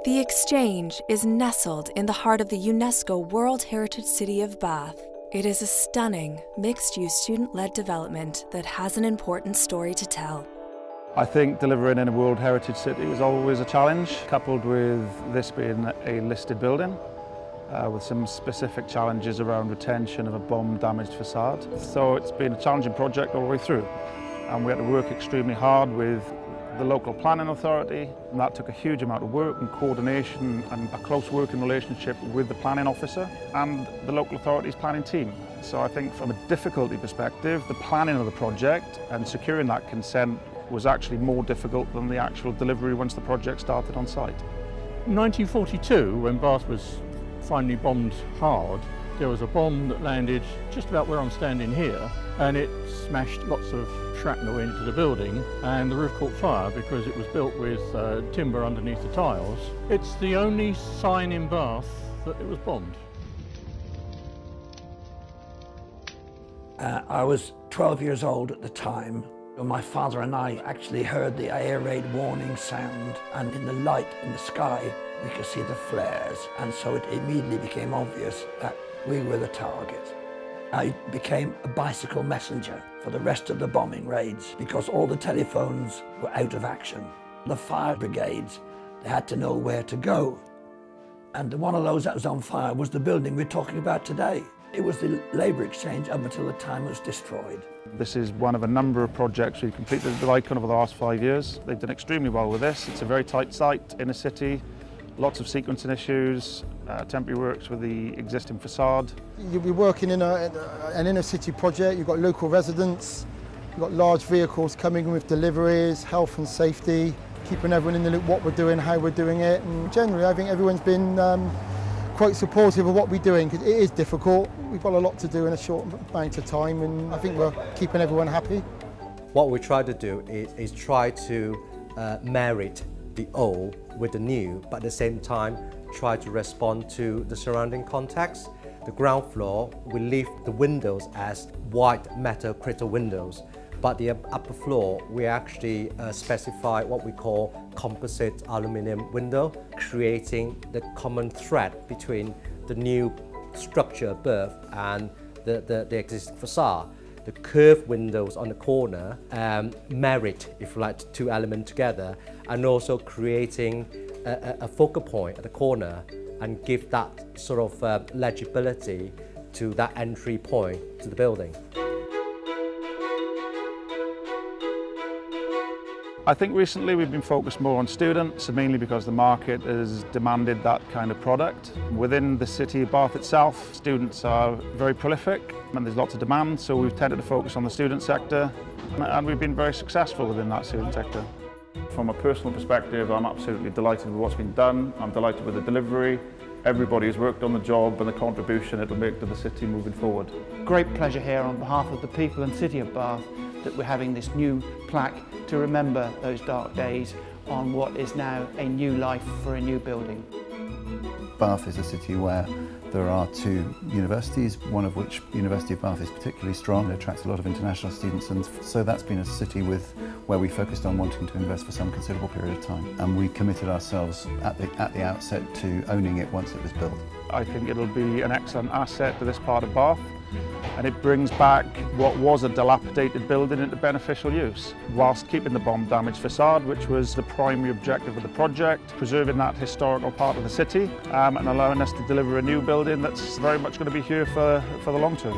The Exchange is nestled in the heart of the UNESCO World Heritage City of Bath. It is a stunning, mixed-use student-led development that has an important story to tell. I think delivering in a World Heritage City is always a challenge, coupled with this being a listed building, with some specific challenges around retention of a bomb-damaged facade. So it's been a challenging project all the way through, and we had to work extremely hard with the local planning authority, and that took a huge amount of work and coordination and a close working relationship with the planning officer and the local authority's planning team. So I think from a difficulty perspective, the planning of the project and securing that consent was actually more difficult than the actual delivery once the project started on site. In 1942, when Bath was finally bombed hard, there was a bomb that landed just about where I'm standing here, and it smashed lots of shrapnel into the building, and the roof caught fire because it was built with timber underneath the tiles. It's the only sign in Bath that it was bombed. I was 12 years old at the time. My father and I actually heard the air raid warning sound, and in the light in the sky we could see the flares, and so it immediately became obvious that we were the target. I became a bicycle messenger for the rest of the bombing raids because all the telephones were out of action. The fire brigades, they had to know where to go. And one of those that was on fire was the building we're talking about today. It was the Labour Exchange up until the time it was destroyed. This is one of a number of projects we've completed with Icon over the last 5 years. They've done extremely well with this. It's a very tight site in a city, lots of sequencing issues, temporary works with the existing facade. You'll be working in an inner city project. You've got local residents, you've got large vehicles coming in with deliveries, health and safety, keeping everyone in the loop what we're doing, how we're doing it. And generally I think everyone's been quite supportive of what we're doing because it is difficult. We've got a lot to do in a short amount of time, and I think we're keeping everyone happy. What we try to do is try to marry the old with the new, but at the same time try to respond to the surrounding context. The ground floor, we leave the windows as white metal crystal windows, but the upper floor we actually specify what we call composite aluminium window, creating the common thread between the new structure above and the existing facade. The curved windows on the corner marry, if you like, two elements together, and also creating a focal point at the corner and give that sort of legibility to that entry point to the building. I think recently we've been focused more on students, mainly because the market has demanded that kind of product. Within the city of Bath itself, students are very prolific and there's lots of demand, so we've tended to focus on the student sector, and we've been very successful within that student sector. From a personal perspective, I'm absolutely delighted with what's been done. I'm delighted with the delivery. Everybody has worked on the job and the contribution it will make to the city moving forward. Great pleasure here on behalf of the people and City of Bath that we're having this new plaque to remember those dark days on what is now a new life for a new building. Bath is a city where there are two universities, one of which, University of Bath, is particularly strong. It attracts a lot of international students, and so that's been a city where we focused on wanting to invest for some considerable period of time. And we committed ourselves at the outset to owning it once it was built. I think it'll be an excellent asset to this part of Bath, and it brings back what was a dilapidated building into beneficial use, whilst keeping the bomb-damaged facade, which was the primary objective of the project, preserving that historical part of the city, and allowing us to deliver a new building that's very much going to be here for the long term.